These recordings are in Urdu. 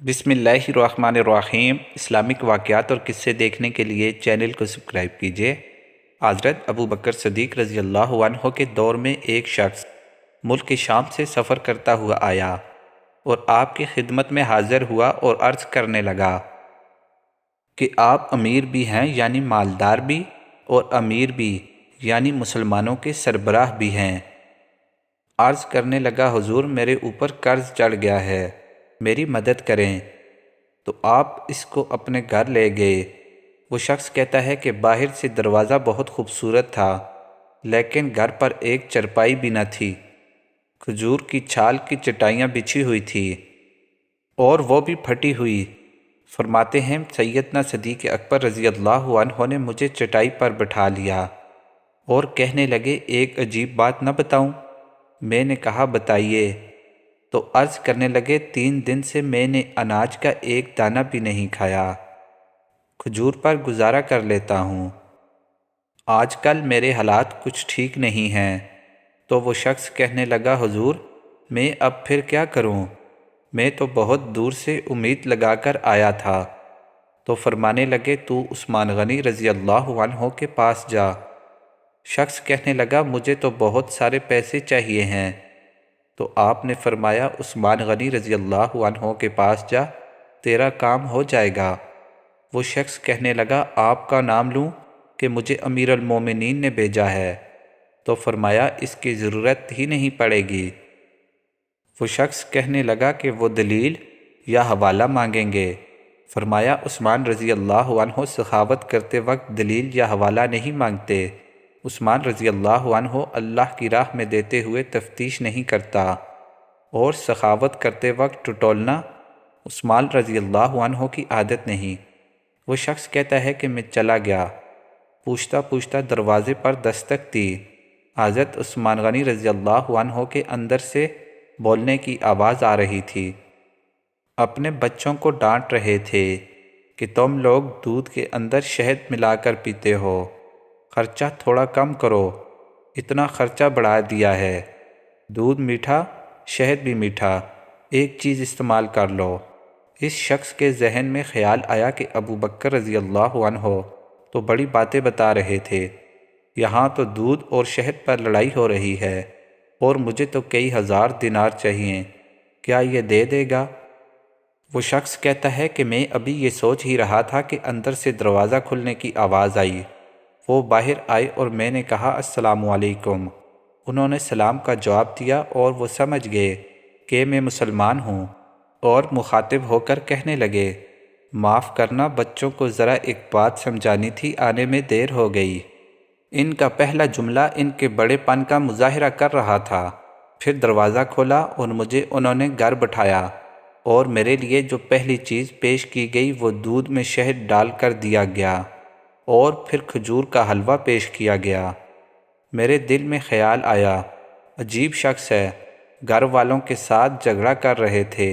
بسم اللہ الرحمن الرحیم۔ اسلامک واقعات اور قصے دیکھنے کے لیے چینل کو سبسکرائب کیجیے۔ حضرت ابو بکر صدیق رضی اللہ عنہ کے دور میں ایک شخص ملک شام سے سفر کرتا ہوا آیا اور آپ کی خدمت میں حاضر ہوا اور عرض کرنے لگا کہ آپ امیر بھی ہیں یعنی مالدار بھی، اور امیر بھی یعنی مسلمانوں کے سربراہ بھی ہیں۔ عرض کرنے لگا، حضور میرے اوپر قرض چڑھ گیا ہے، میری مدد کریں۔ تو آپ اس کو اپنے گھر لے گئے۔ وہ شخص کہتا ہے کہ باہر سے دروازہ بہت خوبصورت تھا، لیکن گھر پر ایک چرپائی بھی نہ تھی۔ کھجور کی چھال کی چٹائیاں بچھی ہوئی تھی اور وہ بھی پھٹی ہوئی۔ فرماتے ہیں سیدنا صدیق اکبر رضی اللہ عنہ نے مجھے چٹائی پر بٹھا لیا اور کہنے لگے، ایک عجیب بات نہ بتاؤں؟ میں نے کہا بتائیے۔ تو عرض کرنے لگے، 3 دن سے میں نے اناج کا ایک دانہ بھی نہیں کھایا، کھجور پر گزارا کر لیتا ہوں۔ آج کل میرے حالات کچھ ٹھیک نہیں ہیں۔ تو وہ شخص کہنے لگا، حضور میں اب پھر کیا کروں؟ میں تو بہت دور سے امید لگا کر آیا تھا۔ تو فرمانے لگے، تو عثمان غنی رضی اللہ عنہ کے پاس جا۔ شخص کہنے لگا، مجھے تو بہت سارے پیسے چاہیے ہیں۔ تو آپ نے فرمایا، عثمان غنی رضی اللہ عنہ کے پاس جا، تیرا کام ہو جائے گا۔ وہ شخص کہنے لگا، آپ کا نام لوں کہ مجھے امیر المومنین نے بھیجا ہے؟ تو فرمایا، اس کی ضرورت ہی نہیں پڑے گی۔ وہ شخص کہنے لگا کہ وہ دلیل یا حوالہ مانگیں گے۔ فرمایا، عثمان رضی اللہ عنہ سخاوت کرتے وقت دلیل یا حوالہ نہیں مانگتے۔ عثمان رضی اللہ عنہ اللہ کی راہ میں دیتے ہوئے تفتیش نہیں کرتا، اور سخاوت کرتے وقت ٹٹولنا عثمان رضی اللہ عنہ کی عادت نہیں۔ وہ شخص کہتا ہے کہ میں چلا گیا، پوچھتا پوچھتا دروازے پر دستک دی۔ حضرت عثمان غنی رضی اللہ عنہ کے اندر سے بولنے کی آواز آ رہی تھی۔ اپنے بچوں کو ڈانٹ رہے تھے کہ تم لوگ دودھ کے اندر شہد ملا کر پیتے ہو، خرچہ تھوڑا کم کرو، اتنا خرچہ بڑھا دیا ہے۔ دودھ میٹھا، شہد بھی میٹھا، ایک چیز استعمال کر لو۔ اس شخص کے ذہن میں خیال آیا کہ ابو بکر رضی اللہ عنہ تو بڑی باتیں بتا رہے تھے، یہاں تو دودھ اور شہد پر لڑائی ہو رہی ہے، اور مجھے تو کئی ہزار دینار چاہیے، کیا یہ دے دے گا؟ وہ شخص کہتا ہے کہ میں ابھی یہ سوچ ہی رہا تھا کہ اندر سے دروازہ کھلنے کی آواز آئی۔ وہ باہر آئے اور میں نے کہا، السلام علیکم۔ انہوں نے سلام کا جواب دیا اور وہ سمجھ گئے کہ میں مسلمان ہوں، اور مخاطب ہو کر کہنے لگے، معاف کرنا، بچوں کو ذرا ایک بات سمجھانی تھی، آنے میں دیر ہو گئی۔ ان کا پہلا جملہ ان کے بڑے پن کا مظاہرہ کر رہا تھا۔ پھر دروازہ کھولا اور مجھے انہوں نے گھر بٹھایا، اور میرے لیے جو پہلی چیز پیش کی گئی وہ دودھ میں شہد ڈال کر دیا گیا، اور پھر کھجور کا حلوہ پیش کیا گیا۔ میرے دل میں خیال آیا، عجیب شخص ہے، گھر والوں کے ساتھ جھگڑا کر رہے تھے،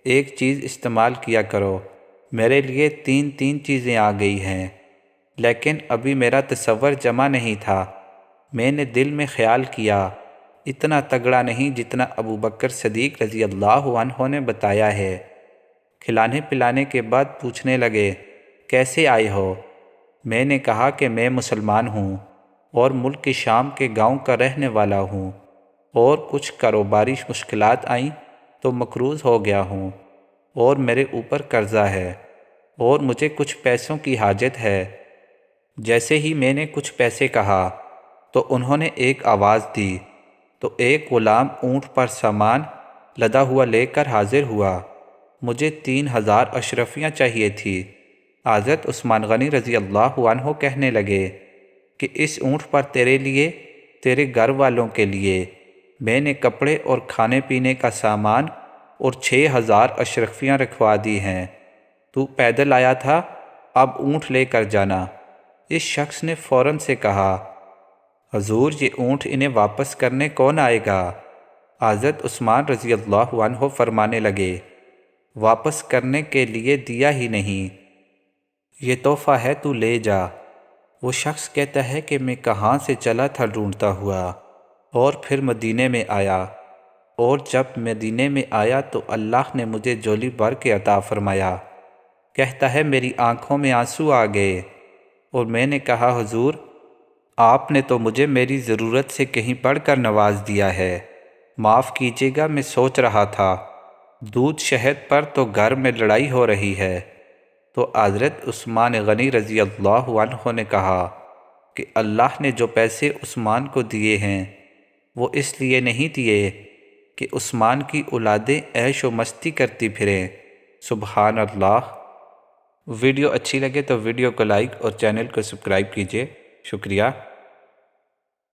ایک چیز استعمال کیا کرو۔ میرے لیے 3 چیزیں آ گئی ہیں، لیکن ابھی میرا تصور جمع نہیں تھا۔ میں نے دل میں خیال کیا، اتنا تگڑا نہیں جتنا ابو بکر صدیق رضی اللہ عنہ نے بتایا ہے۔ کھلانے پلانے کے بعد پوچھنے لگے، کیسے آئے ہو؟ میں نے کہا کہ میں مسلمان ہوں اور ملک شام کے گاؤں کا رہنے والا ہوں، اور کچھ کاروباری مشکلات آئیں تو مقروض ہو گیا ہوں، اور میرے اوپر قرضہ ہے، اور مجھے کچھ پیسوں کی حاجت ہے۔ جیسے ہی میں نے کچھ پیسے کہا تو انہوں نے ایک آواز دی، تو ایک غلام اونٹ پر سامان لدا ہوا لے کر حاضر ہوا۔ مجھے 3000 اشرفیاں چاہیے تھی۔ حضرت عثمان غنی رضی اللہ عنہ کہنے لگے کہ اس اونٹ پر تیرے لیے، تیرے گھر والوں کے لیے میں نے کپڑے اور کھانے پینے کا سامان اور 6000 اشرفیاں رکھوا دی ہیں۔ تو پیدل آیا تھا، اب اونٹ لے کر جانا۔ اس شخص نے فوراً سے کہا، حضور یہ اونٹ انہیں واپس کرنے کون آئے گا؟ حضرت عثمان رضی اللہ عنہ فرمانے لگے، واپس کرنے کے لیے دیا ہی نہیں، یہ تحفہ ہے، تو لے جا۔ وہ شخص کہتا ہے کہ میں کہاں سے چلا تھا ڈھونڈتا ہوا، اور پھر مدینے میں آیا۔ اور جب مدینے میں آیا تو اللہ نے مجھے جولی بھر کے عطا فرمایا۔ کہتا ہے میری آنکھوں میں آنسو آ گئے اور میں نے کہا حضور آپ نے تو مجھے میری ضرورت سے کہیں بڑھ کر نواز دیا ہے، معاف کیجیے گا، میں سوچ رہا تھا دودھ شہد پر تو گھر میں لڑائی ہو رہی ہے۔ تو حضرت عثمان غنی رضی اللہ عنہ نے کہا کہ اللہ نے جو پیسے عثمان کو دیے ہیں وہ اس لیے نہیں دیے کہ عثمان کی اولادیں عیش و مستی کرتی پھریں۔ سبحان اللہ۔ ویڈیو اچھی لگے تو ویڈیو کو لائک اور چینل کو سبسکرائب کیجیے۔ شکریہ۔